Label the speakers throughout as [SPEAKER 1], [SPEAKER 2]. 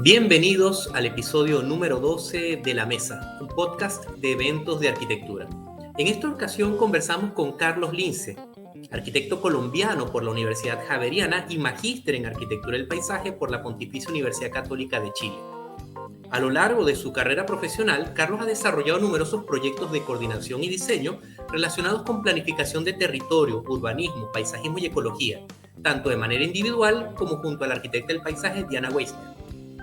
[SPEAKER 1] Bienvenidos al episodio número 12 de La Mesa, un podcast de eventos de arquitectura. En esta ocasión conversamos con Carlos Lince, arquitecto colombiano por la Universidad Javeriana y magíster en Arquitectura del Paisaje por la Pontificia Universidad Católica de Chile. A lo largo de su carrera profesional, Carlos ha desarrollado numerosos proyectos de coordinación y diseño relacionados con planificación de territorio, urbanismo, paisajismo y ecología, tanto de manera individual como junto a la arquitecta del paisaje Diana Weissner.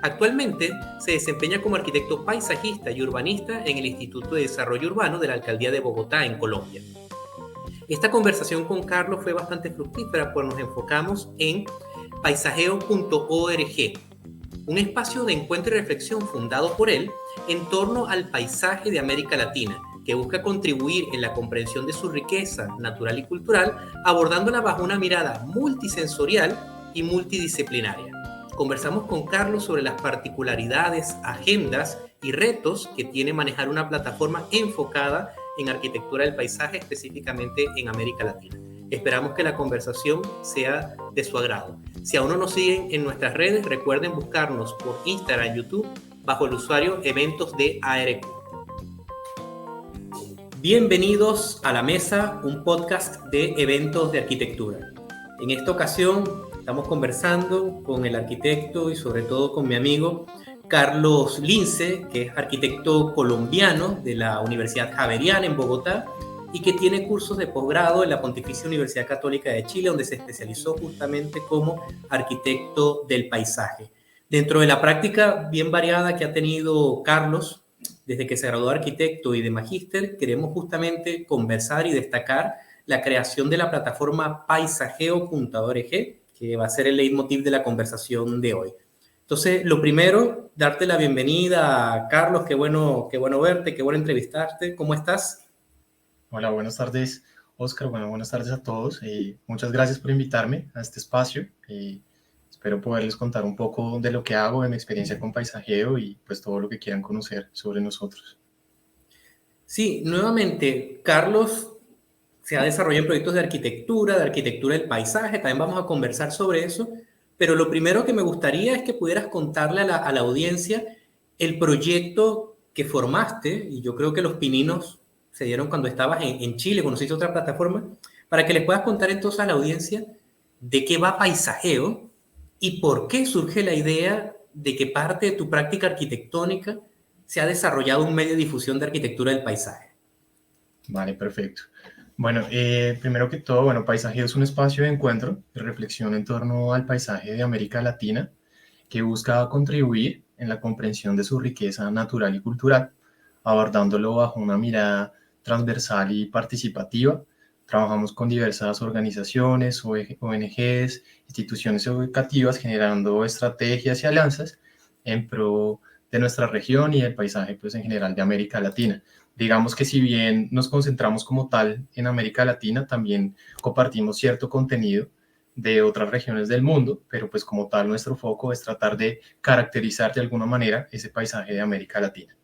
[SPEAKER 1] Actualmente se desempeña como arquitecto paisajista y urbanista en el Instituto de Desarrollo Urbano de la Alcaldía de Bogotá, en Colombia. Esta conversación con Carlos fue bastante fructífera, pues nos enfocamos en paisajeo.org, un espacio de encuentro y reflexión fundado por él en torno al paisaje de América Latina, que busca contribuir en la comprensión de su riqueza natural y cultural, abordándola bajo una mirada multisensorial y multidisciplinaria. Conversamos con Carlos sobre las particularidades, agendas y retos que tiene manejar una plataforma enfocada en arquitectura del paisaje, específicamente en América Latina. Esperamos que la conversación sea de su agrado. Si aún no nos siguen en nuestras redes, recuerden buscarnos por Instagram y YouTube bajo el usuario Eventos de ARQ. Bienvenidos a La Mesa, un podcast de eventos de arquitectura. En esta ocasión estamos conversando con el arquitecto y sobre todo con mi amigo Carlos Lince, que es arquitecto colombiano de la Universidad Javeriana en Bogotá y que tiene cursos de posgrado en la Pontificia Universidad Católica de Chile, donde se especializó justamente como arquitecto del paisaje. Dentro de la práctica bien variada que ha tenido Carlos, desde que se graduó de arquitecto y de magíster, queremos justamente conversar y destacar la creación de la plataforma paisajeo.org, que va a ser el leitmotiv de la conversación de hoy. Entonces, lo primero, darte la bienvenida, Carlos, qué bueno verte, qué bueno entrevistarte. ¿Cómo estás?
[SPEAKER 2] Hola, buenas tardes, Oscar. Bueno, buenas tardes a todos. Muchas gracias por invitarme a este espacio. Espero poderles contar un poco de lo que hago, de mi experiencia con paisajeo y pues todo lo que quieran conocer sobre nosotros.
[SPEAKER 1] Sí, nuevamente, Carlos se ha desarrollado en proyectos de arquitectura del paisaje, también vamos a conversar sobre eso, pero lo primero que me gustaría es que pudieras contarle a la audiencia el proyecto que formaste, y yo creo que los pininos se dieron cuando estabas en Chile, conociste otra plataforma, para que les puedas contar entonces a la audiencia de qué va Paisajeo y por qué surge la idea de que parte de tu práctica arquitectónica se ha desarrollado un medio de difusión de arquitectura del paisaje.
[SPEAKER 2] Vale, perfecto. Bueno, primero que todo, Paisajeo es un espacio de encuentro, de reflexión en torno al paisaje de América Latina, que busca contribuir en la comprensión de su riqueza natural y cultural, abordándolo bajo una mirada transversal y participativa. Trabajamos con diversas organizaciones, ONGs, instituciones educativas, generando estrategias y alianzas en pro de nuestra región y del paisaje pues, en general de América Latina. Digamos que si bien nos concentramos como tal en América Latina, también compartimos cierto contenido de otras regiones del mundo, pero pues como tal nuestro foco es tratar de caracterizar de alguna manera ese paisaje de América Latina.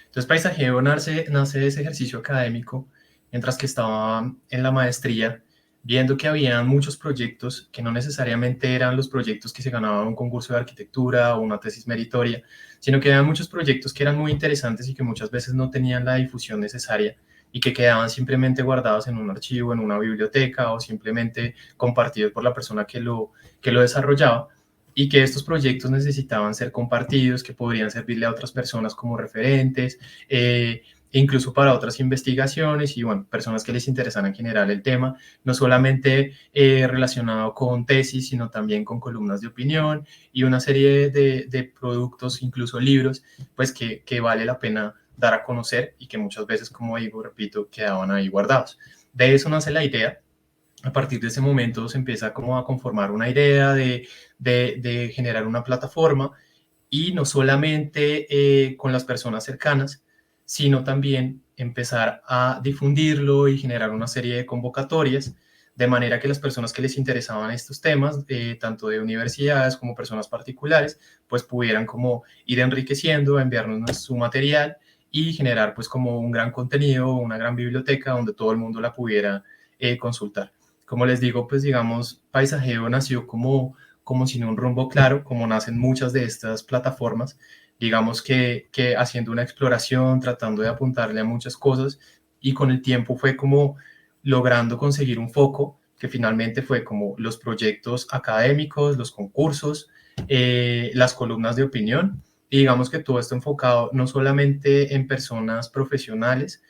[SPEAKER 2] Entonces Paisajeo nace de ese ejercicio académico, mientras que estaba en la maestría, viendo que había muchos proyectos que no necesariamente eran los proyectos que se ganaban un concurso de arquitectura o una tesis meritoria, sino que había muchos proyectos que eran muy interesantes y que muchas veces no tenían la difusión necesaria y que quedaban simplemente guardados en un archivo, en una biblioteca o simplemente compartidos por la persona que lo desarrollaba, y que estos proyectos necesitaban ser compartidos, que podrían servirle a otras personas como referentes, incluso para otras investigaciones y, bueno, personas que les interesara en general el tema, no solamente relacionado con tesis, sino también con columnas de opinión y una serie de productos, incluso libros, pues que vale la pena dar a conocer y que muchas veces, como digo, repito, quedaban ahí guardados. De eso nace la idea. A partir de ese momento se empieza como a conformar una idea de generar una plataforma y no solamente con las personas cercanas, sino también empezar a difundirlo y generar una serie de convocatorias, de manera que las personas que les interesaban estos temas, tanto de universidades como personas particulares, pues pudieran como ir enriqueciendo, enviarnos su material y generar pues como un gran contenido, una gran biblioteca donde todo el mundo la pudiera consultar. Como les digo, pues digamos, Paisajeo nació como como sin un rumbo claro, como nacen muchas de estas plataformas, digamos que haciendo una exploración, tratando de apuntarle a muchas cosas, y con el tiempo fue como logrando conseguir un foco que finalmente fue como los proyectos académicos, los concursos, las columnas de opinión, y digamos que todo esto enfocado no solamente en personas profesionales,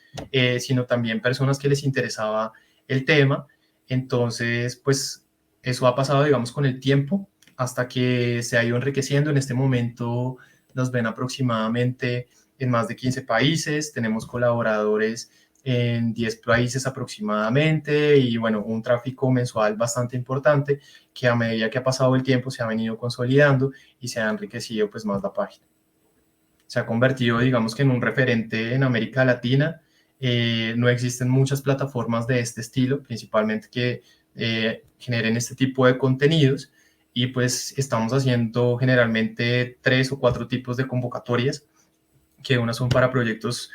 [SPEAKER 2] sino también personas que les interesaba el tema. Entonces, pues eso ha pasado, digamos, con el tiempo hasta que se ha ido enriqueciendo. En este momento nos ven aproximadamente en más de 15 países, tenemos colaboradores en 10 países aproximadamente y bueno, un tráfico mensual bastante importante que a medida que ha pasado el tiempo se ha venido consolidando y se ha enriquecido pues más la página. Se ha convertido, digamos que en un referente en América Latina. No existen muchas plataformas de este estilo, principalmente que generen este tipo de contenidos, y pues estamos haciendo generalmente 3 o 4 tipos de convocatorias, que unas son para proyectos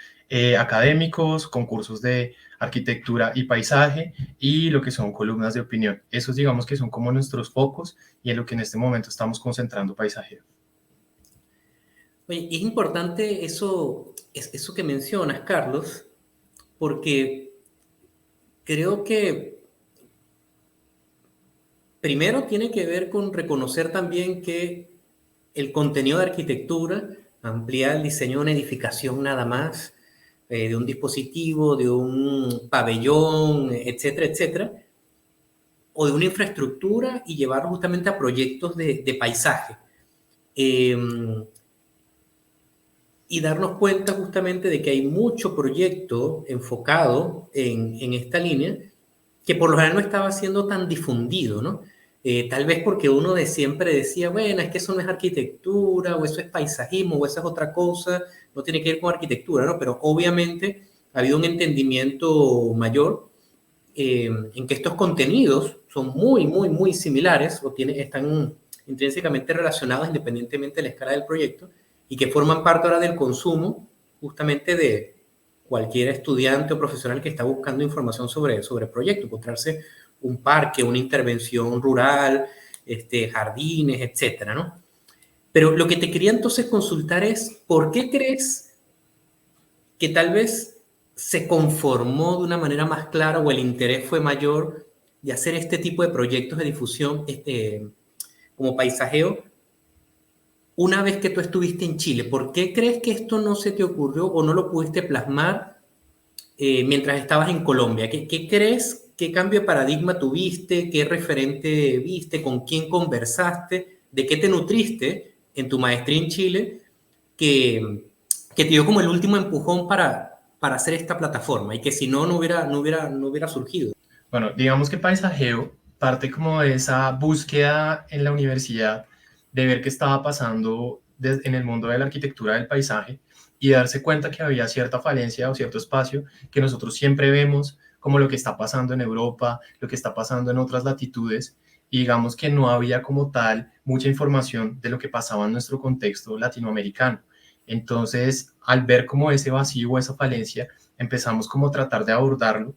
[SPEAKER 2] académicos, concursos de arquitectura y paisaje, y lo que son columnas de opinión. Esos digamos que son como nuestros focos y en lo que en este momento estamos concentrando Paisajeo.
[SPEAKER 1] Oye, es importante eso que mencionas, Carlos, porque creo que primero tiene que ver con reconocer también que el contenido de arquitectura amplía el diseño de una edificación nada más, de un dispositivo, de un pabellón, etcétera, etcétera, o de una infraestructura y llevarlo justamente a proyectos de paisaje. Eh, y darnos cuenta justamente de que hay mucho proyecto enfocado en esta línea que por lo general no estaba siendo tan difundido, ¿no? Tal vez porque uno de siempre decía, bueno, es que eso no es arquitectura, o eso es paisajismo, o eso es otra cosa, no tiene que ver con arquitectura, ¿no? Pero obviamente ha habido un entendimiento mayor en que estos contenidos son muy, muy, muy similares o están intrínsecamente relacionados independientemente de la escala del proyecto y que forman parte ahora del consumo justamente de cualquier estudiante o profesional que está buscando información sobre proyectos, encontrarse un parque, una intervención rural, jardines, etcétera, ¿no? Pero lo que te quería entonces consultar es, ¿por qué crees que tal vez se conformó de una manera más clara o el interés fue mayor de hacer este tipo de proyectos de difusión como paisajeo una vez que tú estuviste en Chile? ¿Por qué crees que esto no se te ocurrió o no lo pudiste plasmar mientras estabas en Colombia? ¿Qué crees? ¿Qué cambio de paradigma tuviste? ¿Qué referente viste? ¿Con quién conversaste? ¿De qué te nutriste en tu maestría en Chile? Que te dio como el último empujón para hacer esta plataforma y que si no, no hubiera surgido.
[SPEAKER 2] Bueno, digamos que Paisajeo parte como de esa búsqueda en la universidad de ver qué estaba pasando en el mundo de la arquitectura del paisaje y darse cuenta que había cierta falencia o cierto espacio que nosotros siempre vemos como lo que está pasando en Europa, lo que está pasando en otras latitudes, y digamos que no había como tal mucha información de lo que pasaba en nuestro contexto latinoamericano. Entonces, al ver como ese vacío o esa falencia, empezamos como a tratar de abordarlo,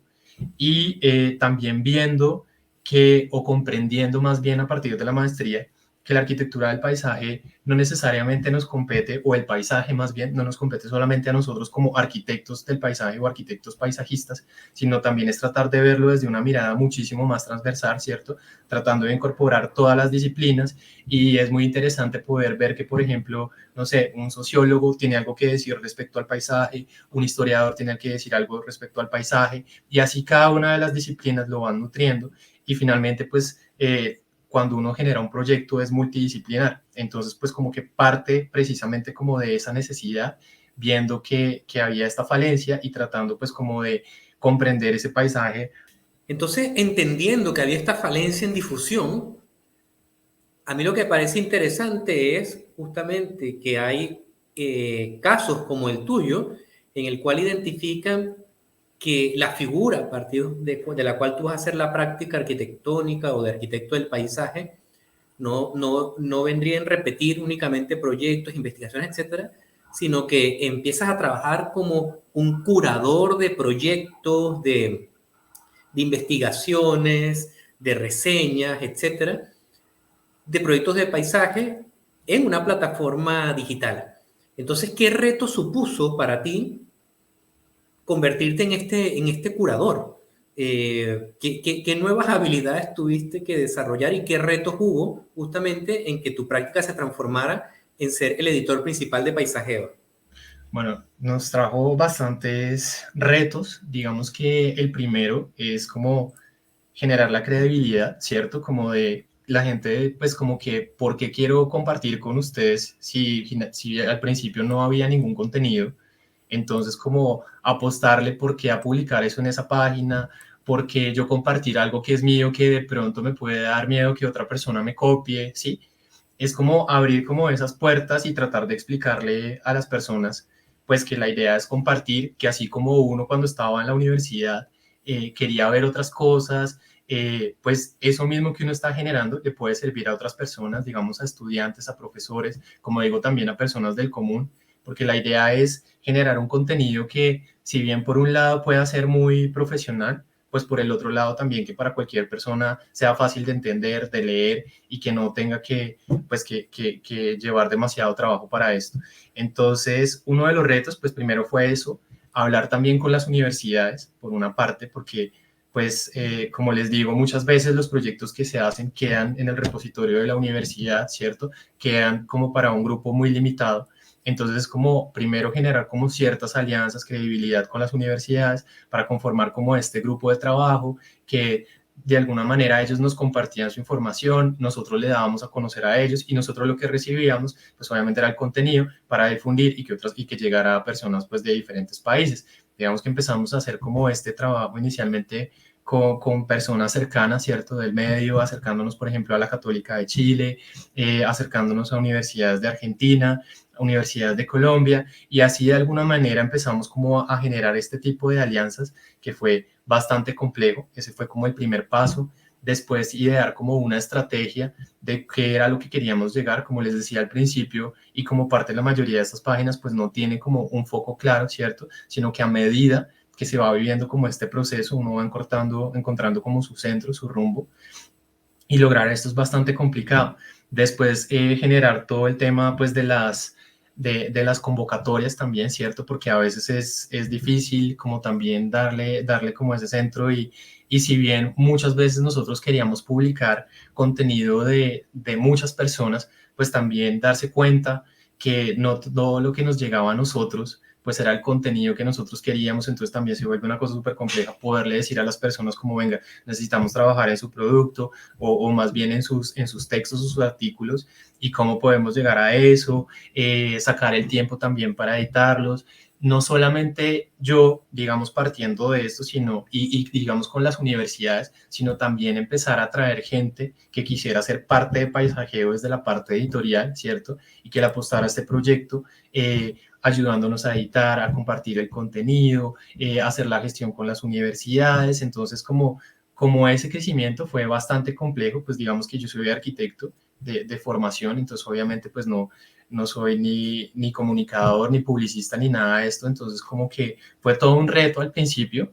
[SPEAKER 2] y también viendo que, o comprendiendo más bien a partir de la maestría, que la arquitectura del paisaje no necesariamente nos compete, o el paisaje más bien, no nos compete solamente a nosotros como arquitectos del paisaje o arquitectos paisajistas, sino también es tratar de verlo desde una mirada muchísimo más transversal, ¿cierto? Tratando de incorporar todas las disciplinas, y es muy interesante poder ver que, por ejemplo, no sé, un sociólogo tiene algo que decir respecto al paisaje, un historiador tiene que decir algo respecto al paisaje, y así cada una de las disciplinas lo van nutriendo, y finalmente, pues, cuando uno genera un proyecto es multidisciplinar. Entonces, pues como que parte precisamente como de esa necesidad, viendo que había esta falencia y tratando pues como de comprender ese paisaje.
[SPEAKER 1] Entonces, entendiendo que había esta falencia en difusión, a mí lo que parece interesante es justamente que hay casos como el tuyo, en el cual identifican que la figura a partir de la cual tú vas a hacer la práctica arquitectónica o de arquitecto del paisaje, no vendría en repetir únicamente proyectos, investigaciones, etcétera, sino que empiezas a trabajar como un curador de proyectos, de investigaciones, de reseñas, etcétera, de proyectos de paisaje en una plataforma digital. Entonces, ¿qué reto supuso para ti convertirte en este curador? ¿Qué nuevas habilidades tuviste que desarrollar y qué retos hubo justamente en que tu práctica se transformara en ser el editor principal de Paisajeo?
[SPEAKER 2] Bueno, nos trajo bastantes retos. Digamos que el primero es como generar la credibilidad, ¿cierto? Como de la gente, pues como que, ¿por qué quiero compartir con ustedes si al principio no había ningún contenido? Entonces, como apostarle por qué a publicar eso en esa página, por qué yo compartir algo que es mío, que de pronto me puede dar miedo que otra persona me copie, ¿sí? Es como abrir como esas puertas y tratar de explicarle a las personas, pues que la idea es compartir, que así como uno cuando estaba en la universidad quería ver otras cosas, pues eso mismo que uno está generando le puede servir a otras personas, digamos a estudiantes, a profesores, como digo también a personas del común, porque la idea es generar un contenido que si bien por un lado pueda ser muy profesional, pues por el otro lado también que para cualquier persona sea fácil de entender, de leer y que no tenga que, pues, que llevar demasiado trabajo para esto. Entonces, uno de los retos, pues primero fue eso, hablar también con las universidades, por una parte, porque pues como les digo, muchas veces los proyectos que se hacen quedan en el repositorio de la universidad, ¿cierto? Quedan como para un grupo muy limitado. Entonces, es como primero generar como ciertas alianzas, credibilidad con las universidades para conformar como este grupo de trabajo que de alguna manera ellos nos compartían su información, nosotros le dábamos a conocer a ellos y nosotros lo que recibíamos, pues obviamente era el contenido para difundir y que llegara a personas pues de diferentes países. Digamos que empezamos a hacer como este trabajo inicialmente con personas cercanas, ¿cierto? Del medio, acercándonos, por ejemplo, a la Católica de Chile, acercándonos a universidades de Argentina, universidades de Colombia, y así de alguna manera empezamos como a generar este tipo de alianzas que fue bastante complejo. Ese fue como el primer paso. Después idear como una estrategia de qué era lo que queríamos llegar, como les decía al principio, y como parte de la mayoría de estas páginas, pues no tiene como un foco claro, ¿cierto? Sino que a medida que se va viviendo como este proceso, uno va encontrando como su centro, su rumbo, y lograr esto es bastante complicado. Después generar todo el tema pues de las convocatorias también, ¿cierto? Porque a veces es difícil como también darle como ese centro y si bien muchas veces nosotros queríamos publicar contenido de muchas personas, pues también darse cuenta que no todo lo que nos llegaba a nosotros pues era el contenido que nosotros queríamos, entonces también se vuelve una cosa súper compleja poderle decir a las personas como venga, necesitamos trabajar en su producto o más bien en sus textos o sus artículos y cómo podemos llegar a eso, sacar el tiempo también para editarlos. No solamente yo, digamos, partiendo de esto, sino, y digamos con las universidades, sino también empezar a traer gente que quisiera ser parte de Paisajeo desde la parte editorial, ¿cierto? Y que le apostara a este proyecto, ayudándonos a editar, a compartir el contenido, hacer la gestión con las universidades. Entonces, como ese crecimiento fue bastante complejo, pues digamos que yo soy arquitecto de formación, entonces obviamente pues no soy ni comunicador, ni publicista, ni nada de esto, entonces como que fue todo un reto al principio,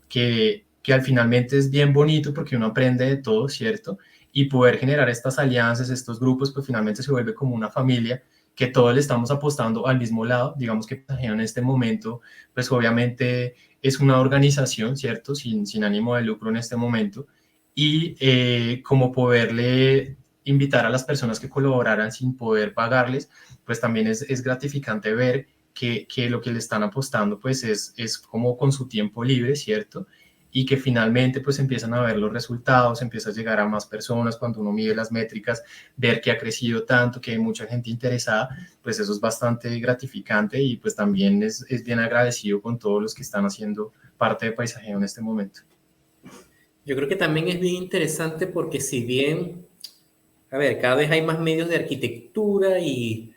[SPEAKER 2] que al finalmente es bien bonito porque uno aprende de todo, ¿cierto? Y poder generar estas alianzas, estos grupos, pues finalmente se vuelve como una familia que todos le estamos apostando al mismo lado, digamos que en este momento, pues obviamente es una organización, ¿cierto? Sin ánimo de lucro en este momento, y como poderle invitar a las personas que colaboraran sin poder pagarles, pues también es gratificante ver que lo que le están apostando pues es como con su tiempo libre, ¿cierto? Y que finalmente pues empiezan a ver los resultados, empieza a llegar a más personas cuando uno mide las métricas, ver que ha crecido tanto, que hay mucha gente interesada, pues eso es bastante gratificante y pues también es bien agradecido con todos los que están haciendo parte de Paisajeo en este momento.
[SPEAKER 1] Yo creo que también es bien interesante porque si bien, a ver, cada vez hay más medios de arquitectura y,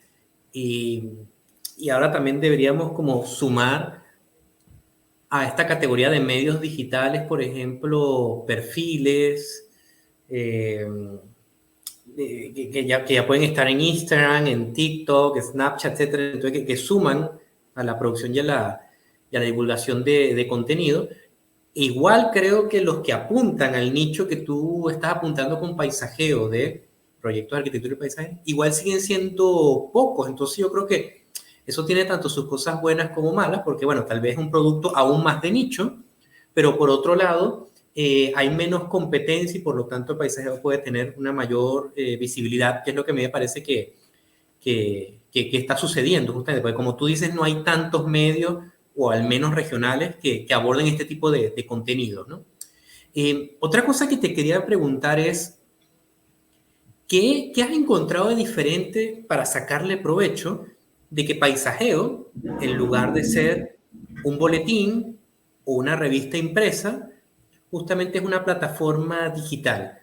[SPEAKER 1] y ahora también deberíamos como sumar a esta categoría de medios digitales, por ejemplo, perfiles eh, que ya pueden estar en Instagram, en TikTok, Snapchat, etcétera, entonces que suman a la producción y a la divulgación de contenido. Igual creo que los que apuntan al nicho que tú estás apuntando con paisajeo de proyectos de arquitectura y paisaje, igual siguen siendo pocos. Entonces yo creo que eso tiene tanto sus cosas buenas como malas, porque bueno, tal vez es un producto aún más de nicho, pero por otro lado, hay menos competencia y por lo tanto el paisaje puede tener una mayor visibilidad, que es lo que a mí me parece que está sucediendo justamente, porque como tú dices, no hay tantos medios, o al menos regionales, que aborden este tipo de contenidos, ¿no? Otra cosa que te quería preguntar es, ¿qué has encontrado de diferente para sacarle provecho de que Paisajeo, en lugar de ser un boletín o una revista impresa, justamente es una plataforma digital?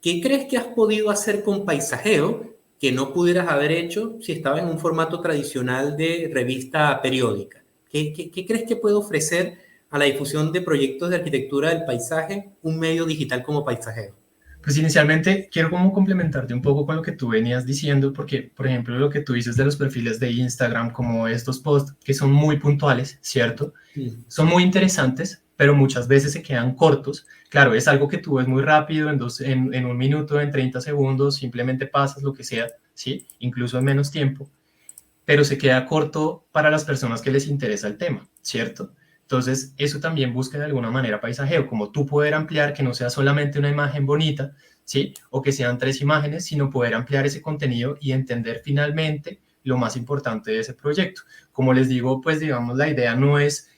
[SPEAKER 1] ¿Qué crees que has podido hacer con Paisajeo que no pudieras haber hecho si estaba en un formato tradicional de revista periódica? ¿Qué crees que puede ofrecer a la difusión de proyectos de arquitectura del paisaje un medio digital como Paisajeo?
[SPEAKER 2] Pues inicialmente quiero como complementarte un poco con lo que tú venías diciendo, porque, por ejemplo, lo que tú dices de los perfiles de Instagram, como estos posts que son muy puntuales, ¿cierto?
[SPEAKER 1] Sí.
[SPEAKER 2] Son muy interesantes, pero muchas veces se quedan cortos. Claro, es algo que tú ves muy rápido, en un minuto, en 30 segundos, simplemente pasas lo que sea, ¿sí? Incluso en menos tiempo, pero se queda corto para las personas que les interesa el tema, ¿cierto? Entonces, eso también busca de alguna manera paisajeo, como tú poder ampliar que no sea solamente una imagen bonita, ¿sí? O que sean 3 imágenes, sino poder ampliar ese contenido y entender finalmente lo más importante de ese proyecto. Como les digo, pues digamos, la idea no es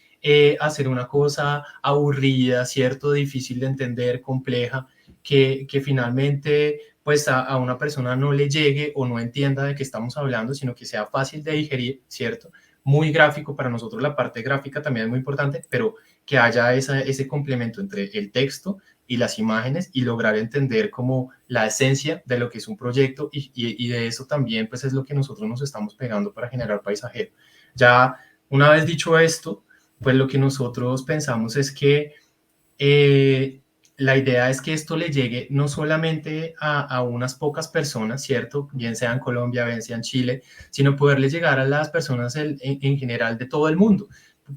[SPEAKER 2] hacer una cosa aburrida, ¿cierto? Difícil de entender, compleja, que finalmente pues a una persona no le llegue o no entienda de qué estamos hablando, sino que sea fácil de digerir, ¿cierto? Muy gráfico, para nosotros la parte gráfica también es muy importante, pero que haya ese complemento entre el texto y las imágenes y lograr entender como la esencia de lo que es un proyecto y de eso también pues es lo que nosotros nos estamos pegando para generar paisajero. Ya una vez dicho esto, pues lo que nosotros pensamos es que la idea es que esto le llegue no solamente a unas pocas personas, ¿cierto? Bien sea en Colombia, bien sea en Chile, sino poderle llegar a las personas en general de todo el mundo.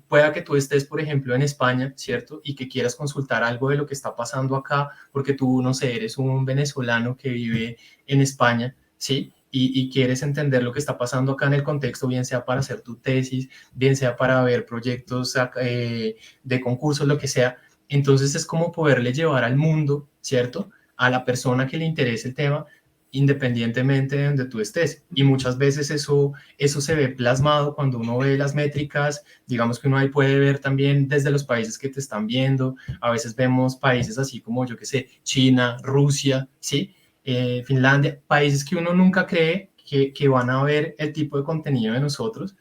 [SPEAKER 2] Pueda que tú estés, por ejemplo, en España, ¿cierto? Y que quieras consultar algo de lo que está pasando acá, porque tú, no sé, eres un venezolano que vive en España, ¿sí? Y quieres entender lo que está pasando acá en el contexto, bien sea para hacer tu tesis, bien sea para ver proyectos de concursos, lo que sea. Entonces es como poderle llevar al mundo, ¿cierto? A la persona que le interese el tema, independientemente de donde tú estés. Y muchas veces eso se ve plasmado cuando uno ve las métricas, digamos que uno ahí puede ver también desde los países que te están viendo. A veces vemos países así como, yo qué sé, China, Rusia, ¿sí? Finlandia, países que uno nunca cree que van a ver el tipo de contenido de nosotros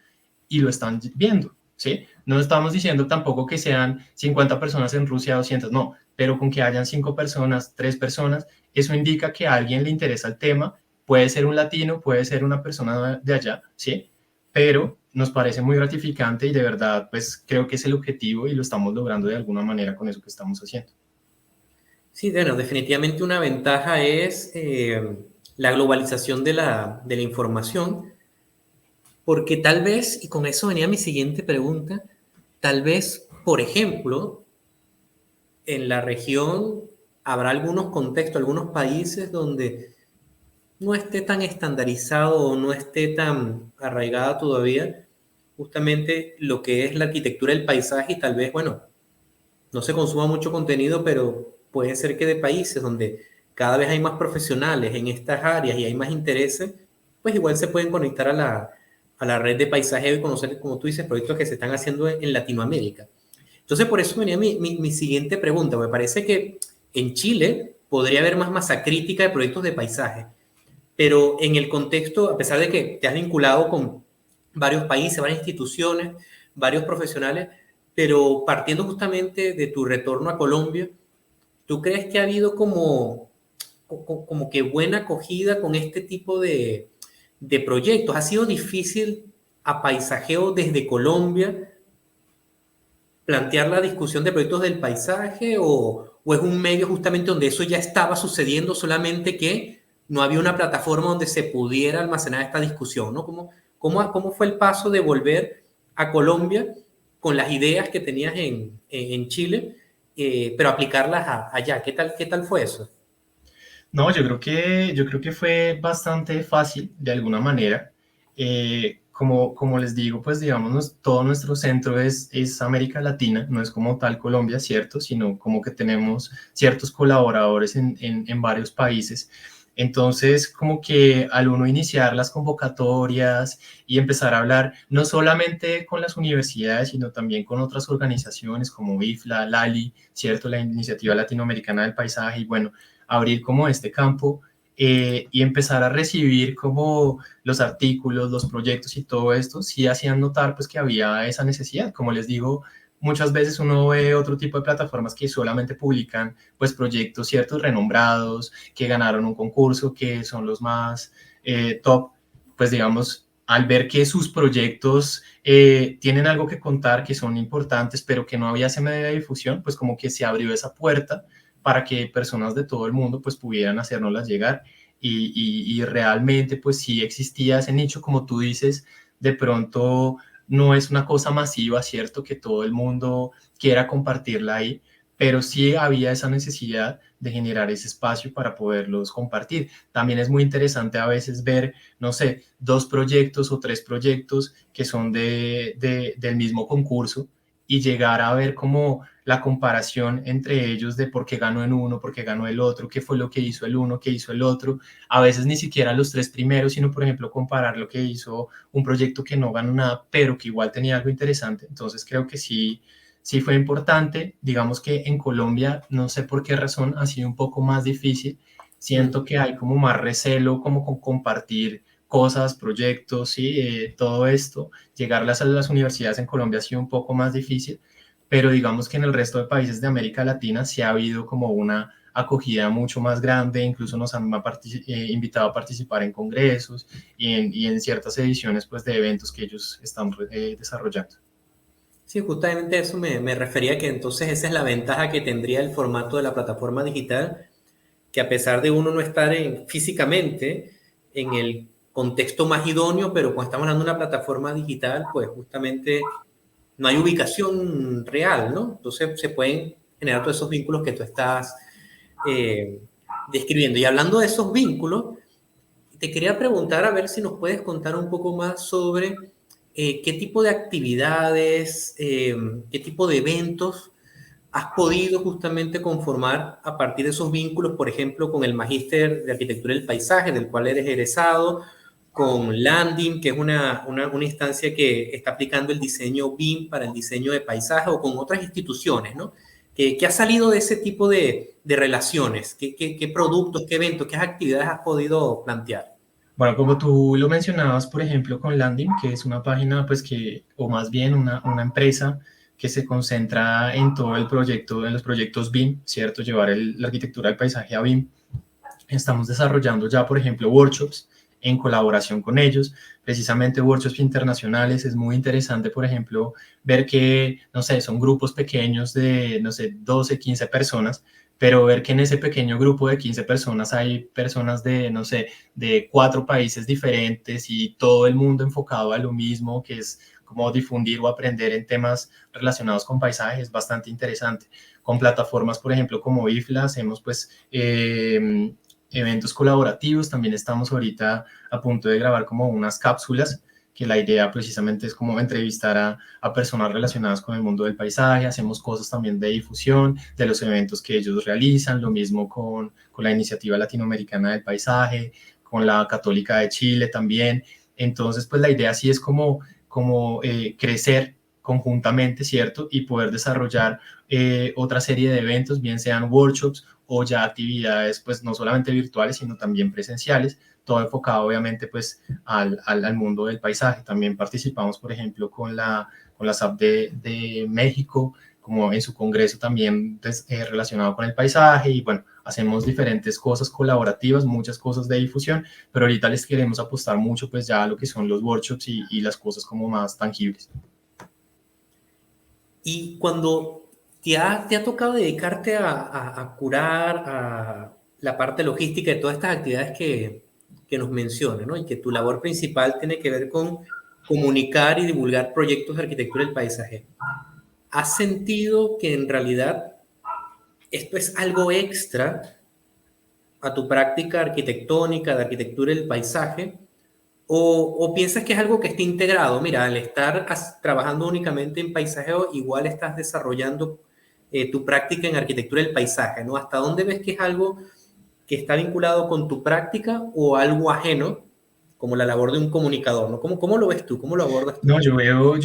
[SPEAKER 2] y lo están viendo, ¿sí? No estamos diciendo tampoco que sean 50 personas en Rusia, 200, no, pero con que hayan 5 personas, 3 personas, eso indica que a alguien le interesa el tema, puede ser un latino, puede ser una persona de allá, ¿sí? Pero nos parece muy gratificante y de verdad, pues creo que es el objetivo y lo estamos logrando de alguna manera con eso que estamos haciendo.
[SPEAKER 1] Sí, bueno, definitivamente una ventaja es la globalización de la información, porque tal vez, y con eso venía mi siguiente pregunta, tal vez, por ejemplo, en la región habrá algunos contextos, algunos países donde no esté tan estandarizado o no esté tan arraigada todavía justamente lo que es la arquitectura del paisaje y tal vez, bueno, no se consuma mucho contenido, pero puede ser que de países donde cada vez hay más profesionales en estas áreas y hay más intereses, pues igual se pueden conectar a la red de paisajeo y conocer, como tú dices, proyectos que se están haciendo en Latinoamérica. Entonces, por eso venía mi siguiente pregunta. Me parece que en Chile podría haber más masa crítica de proyectos de paisaje, pero en el contexto, a pesar de que te has vinculado con varios países, varias instituciones, varios profesionales, pero partiendo justamente de tu retorno a Colombia, ¿tú crees que ha habido como que buena acogida con este tipo de proyectos? ¿Ha sido difícil a paisajeo desde Colombia plantear la discusión de proyectos del paisaje o es un medio justamente donde eso ya estaba sucediendo, solamente que no había una plataforma donde se pudiera almacenar esta discusión, ¿no? ¿Cómo fue el paso de volver a Colombia con las ideas que tenías en Chile, pero aplicarlas allá? ¿Qué tal fue eso?
[SPEAKER 2] No, yo creo que fue bastante fácil de alguna manera. Como les digo, pues digamos, todo nuestro centro es América Latina, no es como tal Colombia, ¿cierto? Sino como que tenemos ciertos colaboradores en varios países. Entonces, como que al uno iniciar las convocatorias y empezar a hablar no solamente con las universidades, sino también con otras organizaciones como IFLA, LALI, ¿cierto? La Iniciativa Latinoamericana del Paisaje, y bueno, abrir como este campo y empezar a recibir como los artículos, los proyectos y todo esto, sí hacían notar pues que había esa necesidad. Como les digo, muchas veces uno ve otro tipo de plataformas que solamente publican pues proyectos ciertos renombrados, que ganaron un concurso, que son los más top, pues digamos, al ver que sus proyectos tienen algo que contar, que son importantes, pero que no había ese medio de difusión, pues como que se abrió esa puerta para que personas de todo el mundo pues pudieran hacernoslas llegar y realmente pues sí existía ese nicho, como tú dices, de pronto no es una cosa masiva, ¿cierto? Que todo el mundo quiera compartirla ahí, pero sí había esa necesidad de generar ese espacio para poderlos compartir. También es muy interesante a veces ver, no sé, 2 proyectos o 3 proyectos que son del mismo concurso y llegar a ver cómo la comparación entre ellos de por qué ganó en uno, por qué ganó el otro, qué fue lo que hizo el uno, qué hizo el otro. A veces ni siquiera los 3 primeros, sino por ejemplo comparar lo que hizo un proyecto que no ganó nada, pero que igual tenía algo interesante. Entonces creo que sí, sí fue importante. Digamos que en Colombia, no sé por qué razón, ha sido un poco más difícil. Siento
[SPEAKER 1] Mm.
[SPEAKER 2] que hay como más recelo como con compartir cosas, proyectos, ¿sí? Todo esto, llegarlas a las universidades en Colombia ha sido un poco más difícil, pero digamos que en el resto de países de América Latina sí ha habido como una acogida mucho más grande, incluso nos han invitado a participar en congresos y en ciertas ediciones pues, de eventos que ellos están desarrollando.
[SPEAKER 1] Sí, justamente a eso me refería, que entonces esa es la ventaja que tendría el formato de la plataforma digital, que a pesar de uno no estar físicamente en el contexto más idóneo, pero cuando estamos hablando de una plataforma digital, pues justamente no hay ubicación real, ¿no? Entonces se pueden generar todos esos vínculos que tú estás eh, describiendo. Y hablando de esos vínculos, te quería preguntar a ver si nos puedes contar un poco más sobre qué tipo de actividades, qué tipo de eventos has podido justamente conformar a partir de esos vínculos, por ejemplo, con el Magíster de Arquitectura del Paisaje, del cual eres egresado, con Landing, que es una instancia que está aplicando el diseño BIM para el diseño de paisaje, o con otras instituciones, ¿no? ¿Qué ha salido de ese tipo de relaciones? ¿Qué productos, qué eventos, qué actividades has podido plantear?
[SPEAKER 2] Bueno, como tú lo mencionabas, por ejemplo, con Landing, que es una página, pues que, o más bien una empresa que se concentra en todo el proyecto, en los proyectos BIM, ¿cierto? Llevar la arquitectura del paisaje a BIM. Estamos desarrollando ya, por ejemplo, workshops en colaboración con ellos, precisamente workshops internacionales. Es muy interesante, por ejemplo, ver que, no sé, son grupos pequeños de, no sé, 12, 15 personas, pero ver que en ese pequeño grupo de 15 personas hay personas de, no sé, de 4 países diferentes y todo el mundo enfocado a lo mismo, que es como difundir o aprender en temas relacionados con paisajes, es bastante interesante. Con plataformas, por ejemplo, como IFLA, hacemos pues eventos colaborativos. También estamos ahorita a punto de grabar como unas cápsulas, que la idea precisamente es como entrevistar a personas relacionadas con el mundo del paisaje. Hacemos cosas también de difusión de los eventos que ellos realizan, lo mismo con la Iniciativa Latinoamericana del Paisaje, con la Católica de Chile también. Entonces, pues la idea sí es como crecer conjuntamente, ¿cierto? Y poder desarrollar otra serie de eventos, bien sean workshops o ya actividades, pues no solamente virtuales, sino también presenciales, todo enfocado obviamente pues al mundo del paisaje. También participamos, por ejemplo, con la SAP de México, como en su congreso también relacionado con el paisaje y bueno, hacemos diferentes cosas colaborativas, muchas cosas de difusión, pero ahorita les queremos apostar mucho pues ya a lo que son los workshops y las cosas como más tangibles.
[SPEAKER 1] Y cuando te ha tocado dedicarte a curar a la parte logística de todas estas actividades que nos mencionas, ¿no? Y que tu labor principal tiene que ver con comunicar y divulgar proyectos de arquitectura del paisaje, ¿has sentido que en realidad esto es algo extra a tu práctica arquitectónica, de arquitectura del paisaje, o piensas que es algo que está integrado? Mira, al estar trabajando únicamente en paisajeo, igual estás desarrollando tu práctica en arquitectura del paisaje, ¿no? ¿Hasta dónde ves que es algo que está vinculado con tu práctica o algo ajeno, como la labor de un comunicador, ¿no? ¿Cómo lo ves tú? ¿Cómo lo abordas tú?
[SPEAKER 2] No, yo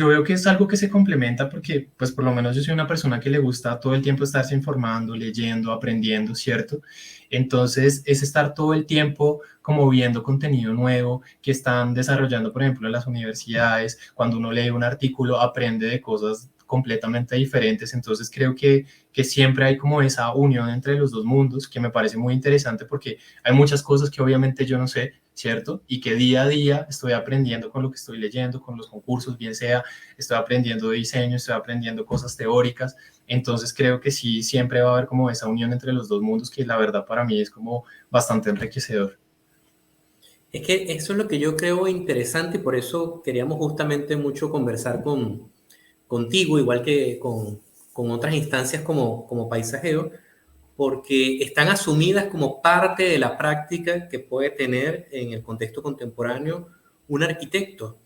[SPEAKER 2] veo que es algo que se complementa porque, pues por lo menos yo soy una persona que le gusta todo el tiempo estarse informando, leyendo, aprendiendo, ¿cierto? Entonces, es estar todo el tiempo como viendo contenido nuevo que están desarrollando, por ejemplo, en las universidades. Cuando uno lee un artículo, aprende de cosas completamente diferentes. Entonces, creo que siempre hay como esa unión entre los dos mundos que me parece muy interesante porque hay muchas cosas que obviamente yo no sé, ¿cierto? Y que día a día estoy aprendiendo con lo que estoy leyendo, con los concursos, bien sea, estoy aprendiendo de diseño, estoy aprendiendo cosas teóricas. Entonces creo que sí, siempre va a haber como esa unión entre los dos mundos que la verdad para mí es como bastante enriquecedor.
[SPEAKER 1] Es que eso es lo que yo creo interesante y por eso queríamos justamente mucho conversar contigo, igual que con otras instancias como paisajeo, porque están asumidas como parte de la práctica que puede tener en el contexto contemporáneo un arquitecto.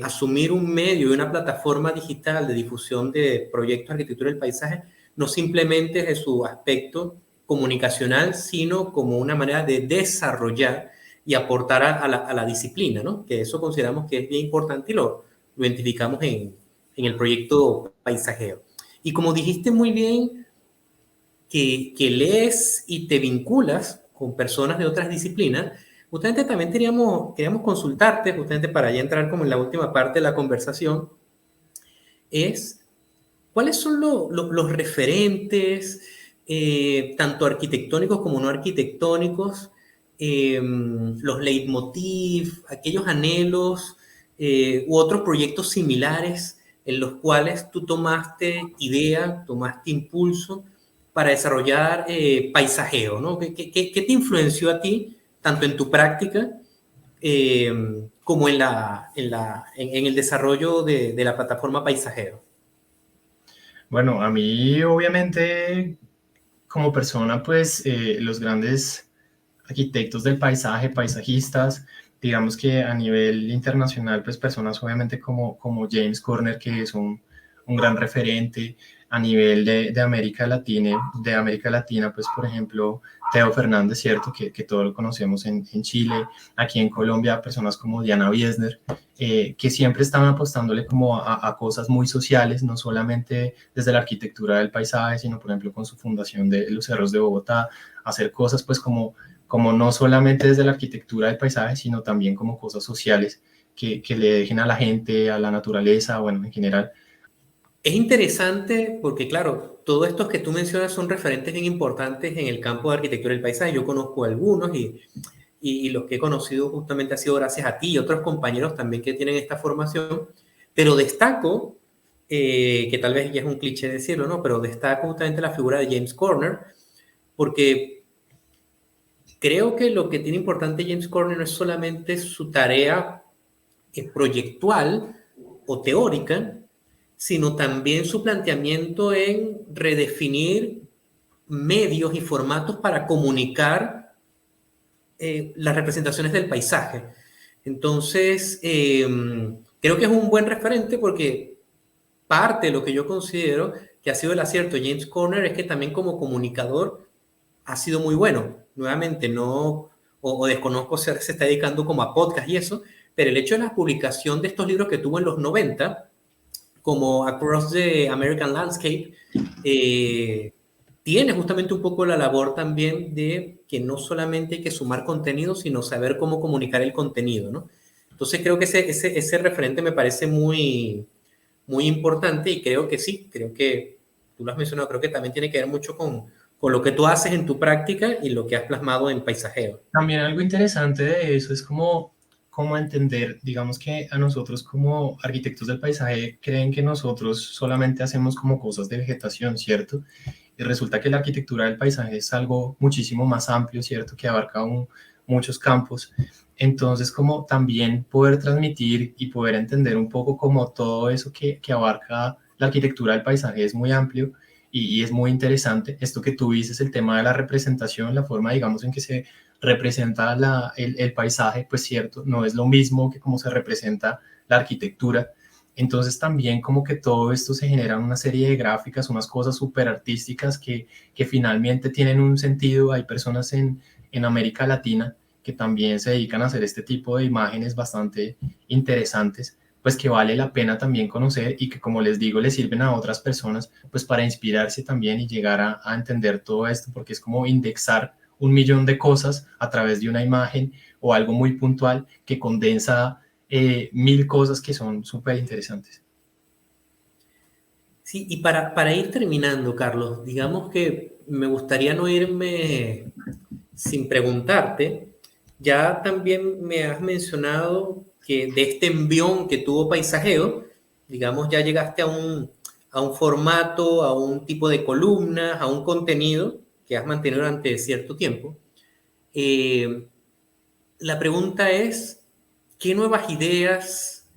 [SPEAKER 1] Asumir un medio y una plataforma digital de difusión de proyectos de arquitectura del paisaje no simplemente es de su aspecto comunicacional, sino como una manera de desarrollar y aportar a la disciplina, ¿no? Que eso consideramos que es bien importante y lo identificamos en el proyecto paisajeo. Y como dijiste muy bien, que lees y te vinculas con personas de otras disciplinas, justamente también queríamos consultarte, justamente para ya entrar como en la última parte de la conversación, es cuáles son los referentes, tanto arquitectónicos como no arquitectónicos, los leitmotiv, aquellos anhelos u otros proyectos similares en los cuales tú tomaste idea, tomaste impulso para desarrollar paisajeo, ¿no? ¿Qué te influenció a ti, tanto en tu práctica como en el desarrollo de la plataforma paisajeo?
[SPEAKER 2] Bueno, a mí obviamente como persona, pues los grandes arquitectos del paisaje, paisajistas, digamos que a nivel internacional, pues personas obviamente como James Corner, que es un gran referente a nivel de América Latina, pues por ejemplo, Teo Fernández, ¿cierto? Que todos lo conocemos en Chile, aquí en Colombia, personas como Diana Wiesner, que siempre estaban apostándole como a cosas muy sociales, no solamente desde la arquitectura del paisaje, sino por ejemplo con su fundación de los Cerros de Bogotá, hacer cosas pues como no solamente desde la arquitectura del paisaje, sino también como cosas sociales que le dejen a la gente, a la naturaleza, bueno, en general.
[SPEAKER 1] Es interesante porque, claro, todos estos que tú mencionas son referentes bien importantes en el campo de arquitectura del paisaje. Yo conozco algunos y los que he conocido justamente ha sido gracias a ti y otros compañeros también que tienen esta formación. Pero destaco, que tal vez ya es un cliché decirlo, ¿no? Pero destaco justamente la figura de James Corner porque creo que lo que tiene importante James Corner no es solamente su tarea proyectual o teórica, sino también su planteamiento en redefinir medios y formatos para comunicar las representaciones del paisaje. Entonces, creo que es un buen referente porque parte de lo que yo considero que ha sido el acierto de James Corner es que también como comunicador ha sido muy bueno. Nuevamente, no, o desconozco si se está dedicando como a podcast y eso, pero el hecho de la publicación de estos libros que tuvo en los 90 como Across the American Landscape, eh, tiene justamente un poco la labor también de que no solamente hay que sumar contenido, sino saber cómo comunicar el contenido, ¿no? Entonces creo que ese referente me parece muy importante y creo que sí, creo que tú lo has mencionado, creo que también tiene que ver mucho con lo que tú haces en tu práctica y lo que has plasmado en paisajeo.
[SPEAKER 2] También algo interesante de eso es como entender, digamos que a nosotros como arquitectos del paisaje creen que nosotros solamente hacemos como cosas de vegetación, ¿cierto? Y resulta que la arquitectura del paisaje es algo muchísimo más amplio, ¿cierto? Que abarca muchos campos. Entonces, como también poder transmitir y poder entender un poco como todo eso que abarca la arquitectura del paisaje es muy amplio y es muy interesante. Esto que tú dices, el tema de la representación, la forma, digamos, en que se representa el paisaje, pues cierto, no es lo mismo que como se representa la arquitectura. Entonces también como que todo esto se genera una serie de gráficas, unas cosas súper artísticas que finalmente tienen un sentido. Hay personas en América Latina que también se dedican a hacer este tipo de imágenes bastante interesantes, pues que vale la pena también conocer y que, como les digo, les sirven a otras personas pues para inspirarse también y llegar a entender todo esto, porque es como indexar 1 millón de cosas a través de una imagen o algo muy puntual que condensa 1000 cosas que son súper interesantes.
[SPEAKER 1] Sí, y para ir terminando, Carlos, digamos que me gustaría no irme sin preguntarte, ya también me has mencionado que de este envión que tuvo Paisajeo, digamos, ya llegaste a un formato, a un tipo de columnas, a un contenido que has mantenido durante cierto tiempo. Eh, la pregunta es, ¿qué nuevas ideas,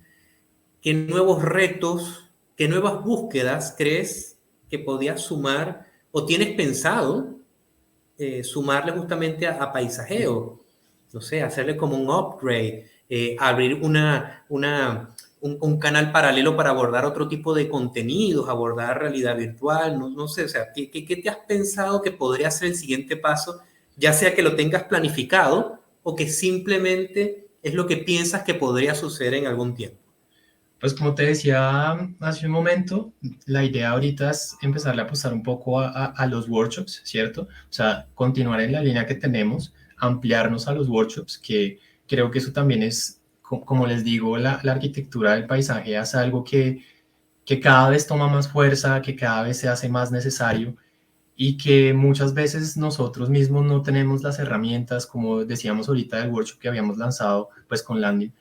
[SPEAKER 1] qué nuevos retos, qué nuevas búsquedas crees que podías sumar o tienes pensado sumarle justamente a Paisajeo? No sé, hacerle como un upgrade, abrir un canal paralelo para abordar otro tipo de contenidos, abordar realidad virtual, no sé, o sea, ¿qué te has pensado que podría ser el siguiente paso, ya sea que lo tengas planificado o que simplemente es lo que piensas que podría suceder en algún tiempo?
[SPEAKER 2] Pues como te decía hace un momento, la idea ahorita es empezarle a apostar un poco a los workshops, ¿cierto? O sea, continuar en la línea que tenemos, ampliarnos a los workshops, que creo que eso también es, como les digo, la arquitectura del paisaje es algo que cada vez toma más fuerza, que cada vez se hace más necesario y que muchas veces nosotros mismos no tenemos las herramientas, como decíamos ahorita del workshop que habíamos lanzado pues con Landing,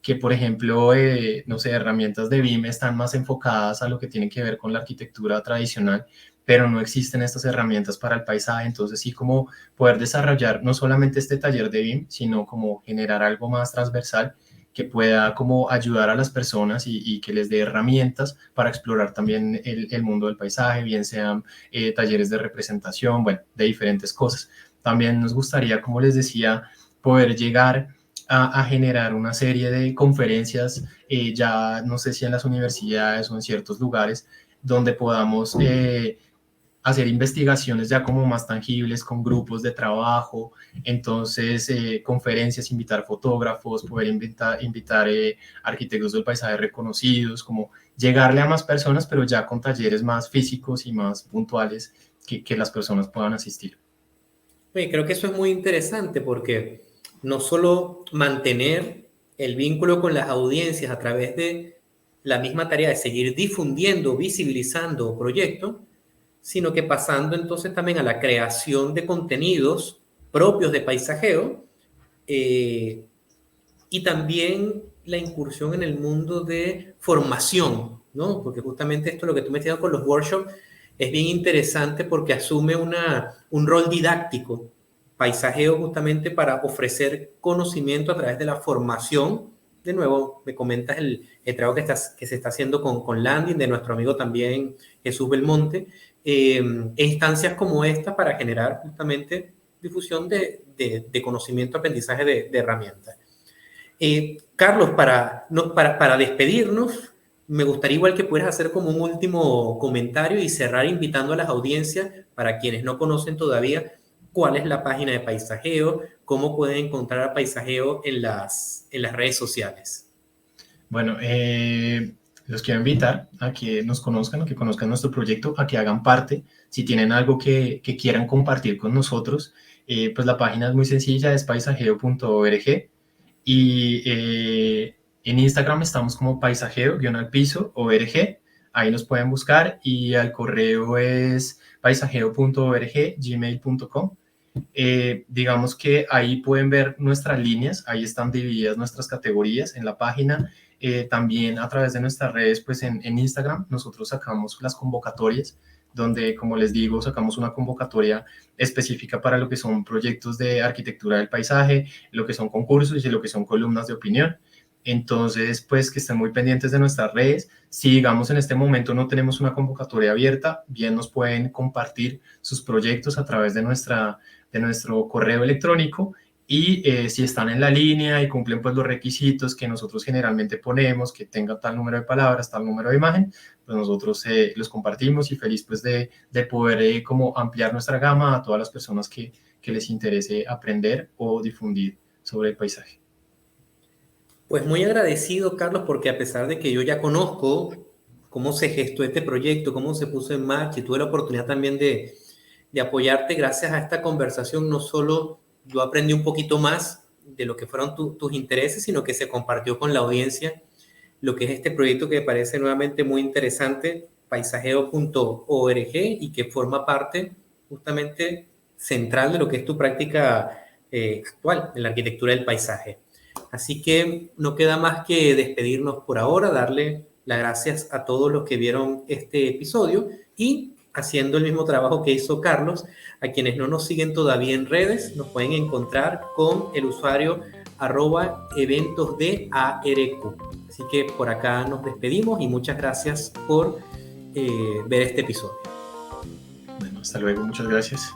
[SPEAKER 2] que por ejemplo, no sé, herramientas de BIM están más enfocadas a lo que tiene que ver con la arquitectura tradicional, pero no existen estas herramientas para el paisaje. Entonces sí, como poder desarrollar no solamente este taller de BIM, sino como generar algo más transversal que pueda como ayudar a las personas y que les dé herramientas para explorar también el mundo del paisaje, bien sean talleres de representación, bueno, de diferentes cosas. También nos gustaría, como les decía, poder llegar a generar una serie de conferencias, ya no sé si en las universidades o en ciertos lugares, donde podamos hacer investigaciones ya como más tangibles con grupos de trabajo, entonces conferencias, invitar fotógrafos, poder invitar arquitectos del paisaje reconocidos, como llegarle a más personas, pero ya con talleres más físicos y más puntuales que las personas puedan asistir.
[SPEAKER 1] Oye, creo que eso es muy interesante porque no solo mantener el vínculo con las audiencias a través de la misma tarea de seguir difundiendo, visibilizando proyectos, sino que pasando entonces también a la creación de contenidos propios de paisajeo, eh, y también la incursión en el mundo de formación, ¿no? Porque justamente esto, lo que tú me estás diciendo con los workshops, es bien interesante porque asume un rol didáctico, paisajeo justamente para ofrecer conocimiento a través de la formación. De nuevo, me comentas el trabajo que se está haciendo con Landing, de nuestro amigo también Jesús Belmonte, e instancias como esta para generar justamente difusión de conocimiento, aprendizaje de herramientas. Carlos, para despedirnos, me gustaría igual que puedas hacer como un último comentario y cerrar invitando a las audiencias, para quienes no conocen todavía, cuál es la página de Paisajeo, cómo pueden encontrar a Paisajeo en las redes sociales.
[SPEAKER 2] Bueno, los quiero invitar a que nos conozcan, a que conozcan nuestro proyecto, a que hagan parte. Si tienen algo que quieran compartir con nosotros, pues la página es muy sencilla, es paisajeo.org. Y en Instagram estamos como paisajeo-org. Ahí nos pueden buscar y al correo es paisajeo.org@gmail.com. Digamos que ahí pueden ver nuestras líneas, ahí están divididas nuestras categorías en la página. También a través de nuestras redes, pues en Instagram nosotros sacamos las convocatorias, donde, como les digo, sacamos una convocatoria específica para lo que son proyectos de arquitectura del paisaje, lo que son concursos y lo que son columnas de opinión. Entonces, pues que estén muy pendientes de nuestras redes. Si, digamos, en este momento no tenemos una convocatoria abierta, bien nos pueden compartir sus proyectos a través de nuestro correo electrónico. Y si están en la línea y cumplen pues los requisitos que nosotros generalmente ponemos, que tenga tal número de palabras, tal número de imagen, pues nosotros los compartimos y feliz pues de poder como ampliar nuestra gama a todas las personas que les interese aprender o difundir sobre el paisaje.
[SPEAKER 1] Pues muy agradecido, Carlos, porque a pesar de que yo ya conozco cómo se gestó este proyecto, cómo se puso en marcha y tuve la oportunidad también de apoyarte gracias a esta conversación, no solo yo aprendí un poquito más de lo que fueron tus intereses, sino que se compartió con la audiencia lo que es este proyecto que me parece nuevamente muy interesante, paisajeo.org, y que forma parte justamente central de lo que es tu práctica actual en la arquitectura del paisaje. Así que no queda más que despedirnos por ahora, darle las gracias a todos los que vieron este episodio y haciendo el mismo trabajo que hizo Carlos, a quienes no nos siguen todavía en redes, nos pueden encontrar con el usuario @eventosdearq. Así que por acá nos despedimos y muchas gracias por ver este episodio.
[SPEAKER 2] Bueno, hasta luego, muchas gracias.